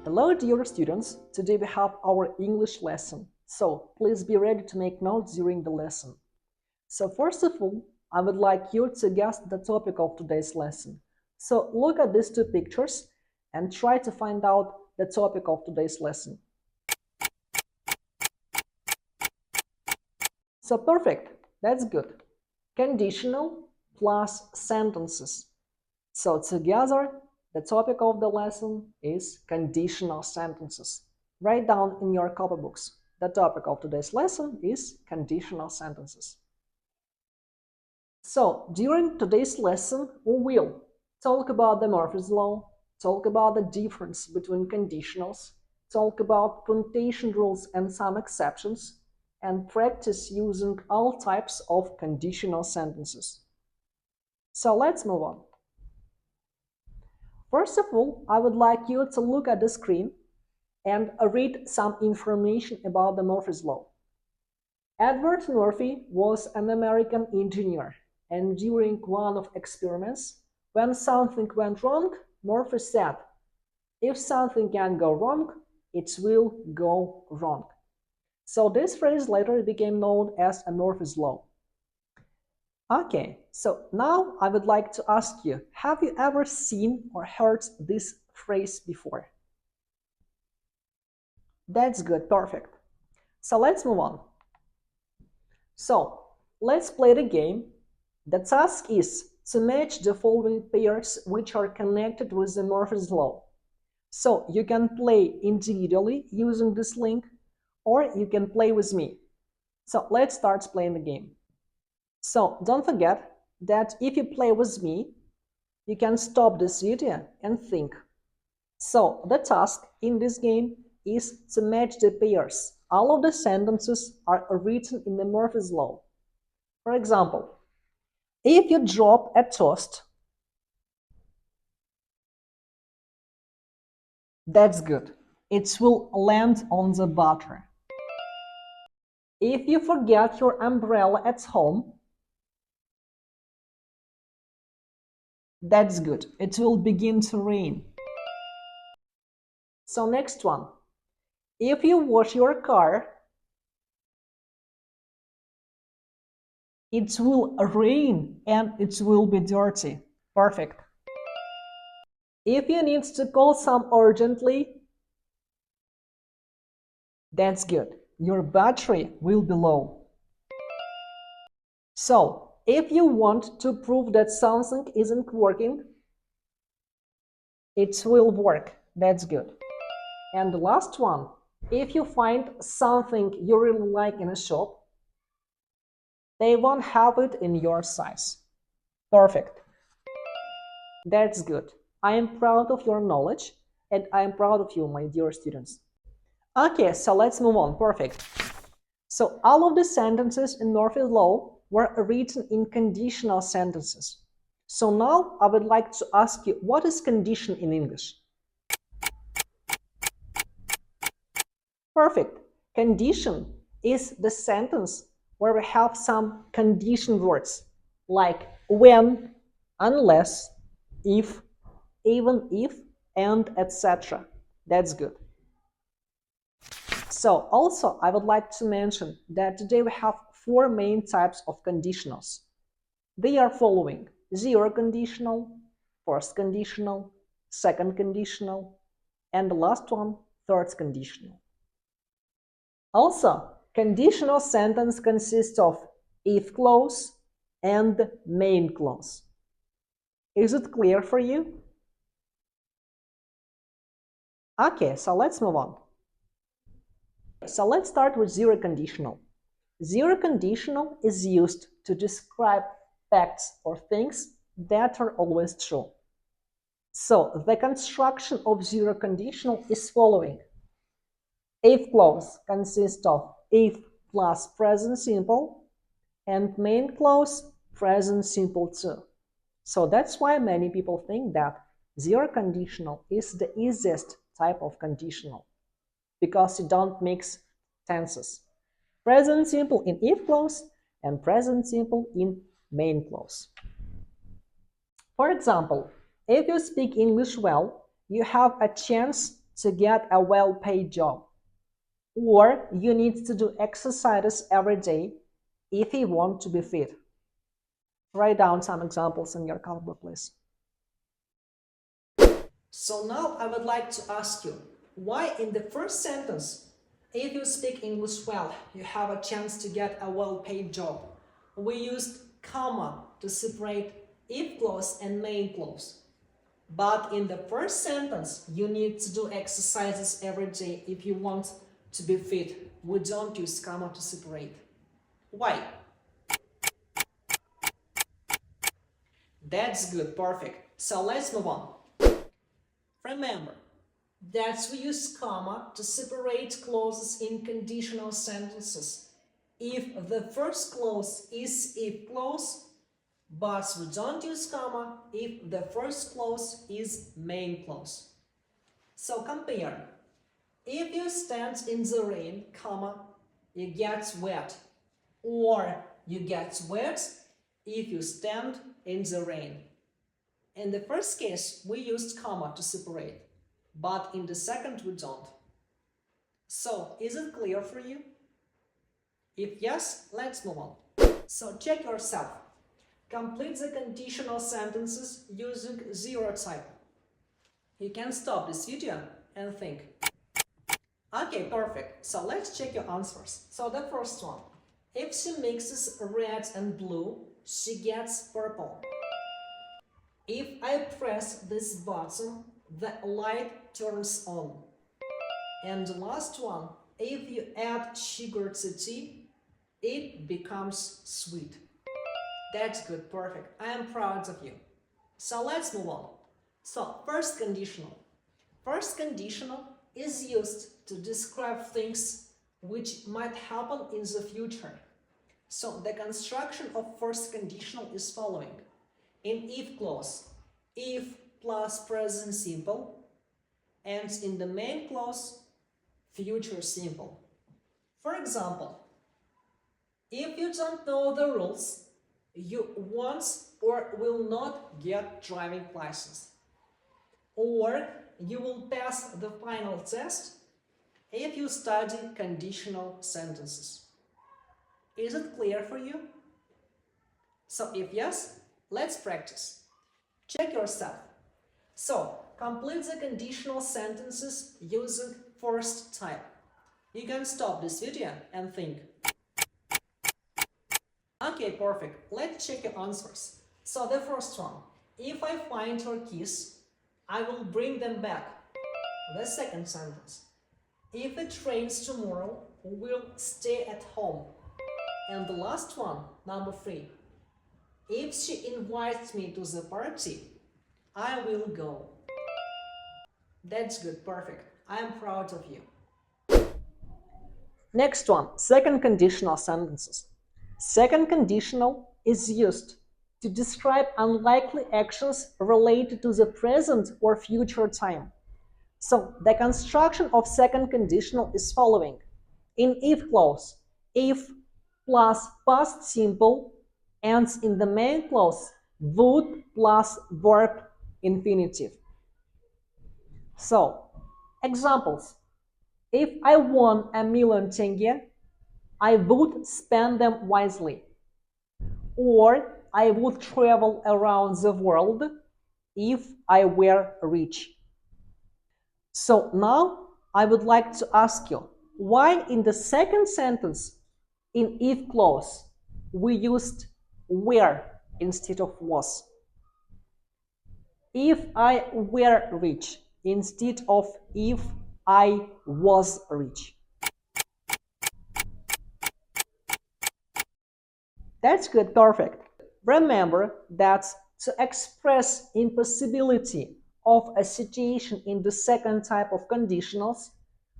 Hello dear students, today we have our English lesson, so please be ready to make notes during the lesson. So first of all, I would like you to guess the topic of today's lesson. So look at these two pictures and try to find out the topic of today's lesson. So perfect, that's good. Conditional plus sentences. So together, the topic of the lesson is conditional sentences. Write down in your copybooks. The topic of today's lesson is conditional sentences. So, during today's lesson, we will talk about the Murphy's Law, talk about the difference between conditionals, talk about punctuation rules and some exceptions, and practice using all types of conditional sentences. So, let's move on. First of all, I would like you to look at the screen and read some information about the Murphy's Law. Edward Murphy was an American engineer, and during one of experiments, when something went wrong, Murphy said, "If something can go wrong, it will go wrong." So this phrase later became known as a Murphy's Law. Okay, so now I would like to ask you, have you ever seen or heard this phrase before? That's good, perfect. So let's move on. So let's play the game. The task is to match the following pairs which are connected with the Murphy's Law. So you can play individually using this link, or you can play with me. So let's start playing the game. So don't forget that if you play with me, you can stop this video and think. So the task in this game is to match the pairs. All of the sentences are written in the Murphy's Law. For example, if you drop a toast, that's good. It will land on the butter. If you forget your umbrella at home, that's good. It will begin to rain. So next one. If you wash your car, it will rain and it will be dirty. Perfect. If you need to call some urgently, that's good. Your battery will be low. So, if you want to prove that something isn't working, it will work. That's good. And the last one, if you find something you really like in a shop, they won't have it in your size. Perfect. That's good. I am proud of your knowledge, and I am proud of you, my dear students. Okay, so let's move on. Perfect. So all of the sentences in Murphy's Law were written in conditional sentences. So now I would like to ask you, what is condition in English? Perfect. Condition is the sentence where we have some condition words like when, unless, if, even if, and etc. That's good. So also I would like to mention that today we have four main types of conditionals. They are following: zero conditional, first conditional, second conditional, and the last one, third conditional. Also, conditional sentence consists of if clause and main clause. Is it clear for you? Okay, so let's move on. So let's start with zero conditional. Zero conditional is used to describe facts or things that are always true. So the construction of zero conditional is following. If clause consists of if plus present simple, and main clause present simple too. So that's why many people think that zero conditional is the easiest type of conditional, because you don't mix tenses. Present simple in if clause and present simple in main clause. For example, if you speak English well, you have a chance to get a well-paid job. Or you need to do exercises every day if you want to be fit. Write down some examples in your notebook, please. So now I would like to ask you, why in the first sentence, if you speak English well, you have a chance to get a well-paid job. We used comma to separate if clause and main clause. But in the first sentence, you need to do exercises every day if you want to be fit. We don't use comma to separate. Why? That's good, perfect. So let's move on. Remember that we use comma to separate clauses in conditional sentences if the first clause is if clause, but we don't use comma if the first clause is main clause. So compare. If you stand in the rain, comma, you get wet, or you get wet if you stand in the rain. In the first case, we used comma to separate, but in the second we don't. So, is it clear for you? If yes, let's move on. So, check yourself. Complete the conditional sentences using zero type. You can stop this video and think. Okay, perfect. So, let's check your answers. So, the first one. If she mixes red and blue, she gets purple. If I press this button, the light turns on. And the last one, if you add sugar to tea, it becomes sweet. That's good, perfect. I am proud of you. So let's move on. So, first conditional. First conditional is used to describe things which might happen in the future. So, the construction of first conditional is following. In if clause, if plus present simple, and in the main clause, future simple. For example, if you don't know the rules, you won't or will not get driving license. Or you will pass the final test if you study conditional sentences. Is it clear for you? So if yes, let's practice. Check yourself. So, complete the conditional sentences using first type. You can stop this video and think. Okay, perfect. Let's check your answers. So, the first one. If I find your keys, I will bring them back. The second sentence. If it rains tomorrow, we'll stay at home. And the last one, number 3. If she invites me to the party, I will go. That's good, perfect. I am proud of you. Next one, second conditional sentences. Second conditional is used to describe unlikely actions related to the present or future time. So, the construction of second conditional is following. In if clause, if plus past simple, and in the main clause, would plus verb infinitive. So, examples. If I won $1,000,000, I would spend them wisely. Or I would travel around the world if I were rich. So now I would like to ask you, why in the second sentence in if clause we used were instead of was? If I were rich instead of if I was rich. That's good, perfect. Remember that to express impossibility of a situation in the second type of conditionals,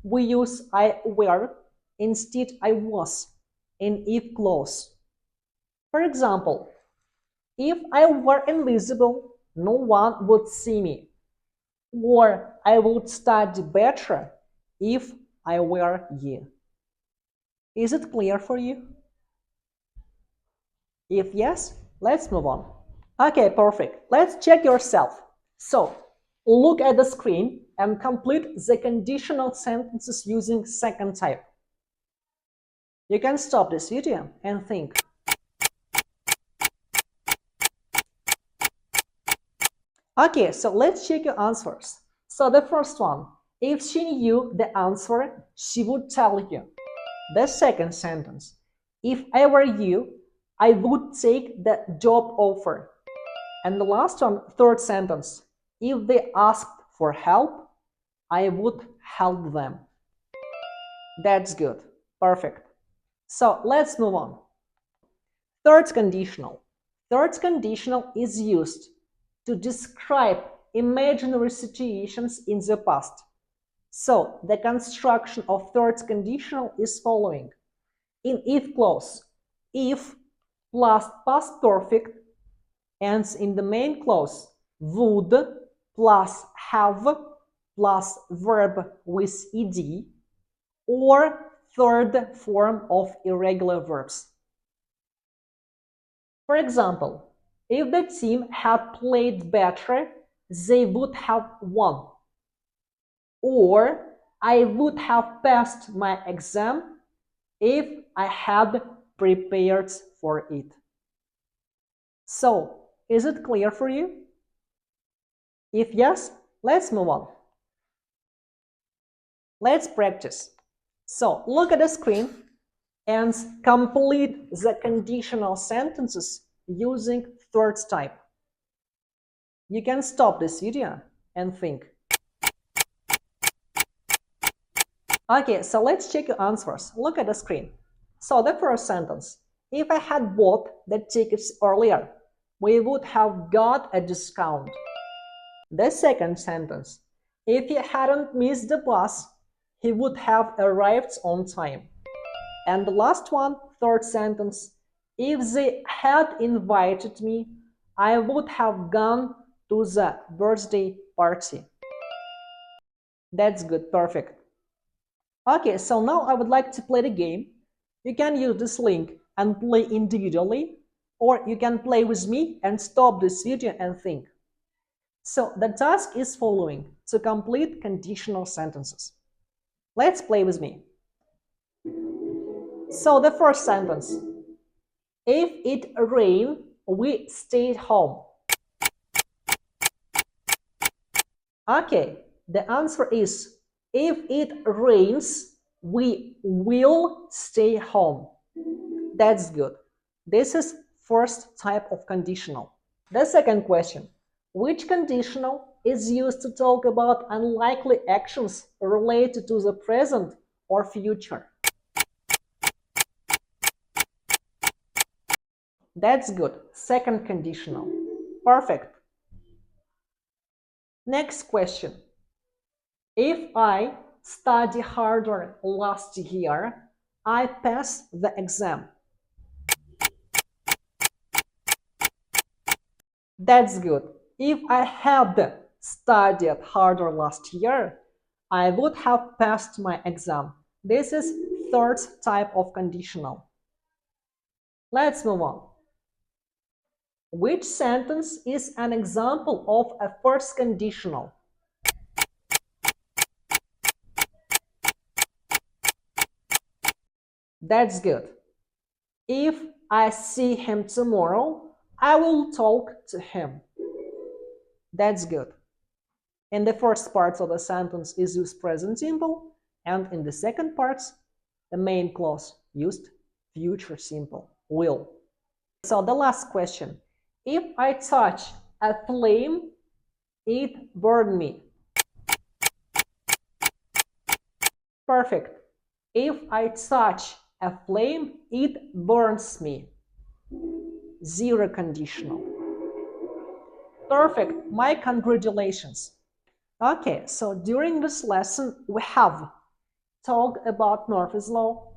we use I were instead I was in if clause. For example, if I were invisible, no one would see me. Or I would study better if I were you. Is it clear for you? If yes, let's move on. Okay, perfect. Let's check yourself. So, look at the screen and complete the conditional sentences using second type. You can stop this video and think. Okay, so let's check your answers. So the first one, if she knew the answer, she would tell you. The second sentence, if I were you, I would take the job offer. And the last one, third sentence, if they asked for help, I would help them. That's good. Perfect. So let's move on. Third conditional. Third conditional is used to describe imaginary situations in the past. So the construction of third conditional is following. In if clause, if plus past perfect ends in the main clause would plus have plus verb with ed or third form of irregular verbs. For example, if the team had played better, they would have won. Or I would have passed my exam if I had prepared for it. So, is it clear for you? If yes, let's move on. Let's practice. So, look at the screen and complete the conditional sentences using third type. You can stop this video and think. Okay, so let's check your answers. Look at the screen. So the first sentence, if I had bought the tickets earlier, we would have got a discount. The second sentence, if he hadn't missed the bus, he would have arrived on time. And the last one, third sentence, if they had invited me, I would have gone to the birthday party. That's good, perfect. Okay, so now I would like to play the game. You can use this link and play individually, or you can play with me and stop this video and think. So the task is following, to complete conditional sentences. Let's play with me. So the first sentence, if it rained, we stayed home. Okay, the answer is, if it rains, we will stay home. That's good. This is first type of conditional. The second question, which conditional is used to talk about unlikely actions related to the present or future? That's good. Second conditional. Perfect. Next question. If I study harder last year, I passed the exam. That's good. If I had studied harder last year, I would have passed my exam. This is third type of conditional. Let's move on. Which sentence is an example of a first conditional? That's good. If I see him tomorrow, I will talk to him. That's good. In the first part of the sentence is used present simple, and in the second part, the main clause used future simple, will. So the last question. If I touch a flame, it burned me. Perfect. If I touch a flame, it burns me. Zero conditional. Perfect. My congratulations. Okay, so during this lesson, we have talked about Murphy's Law,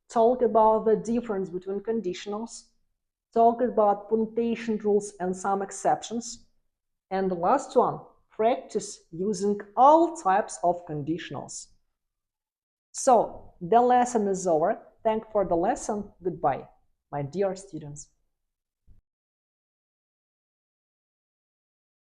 talked about the difference between conditionals, talked about punctuation rules and some exceptions, and the last one, practice using all types of conditionals. So, the lesson is over. Thank you for the lesson. Goodbye, my dear students.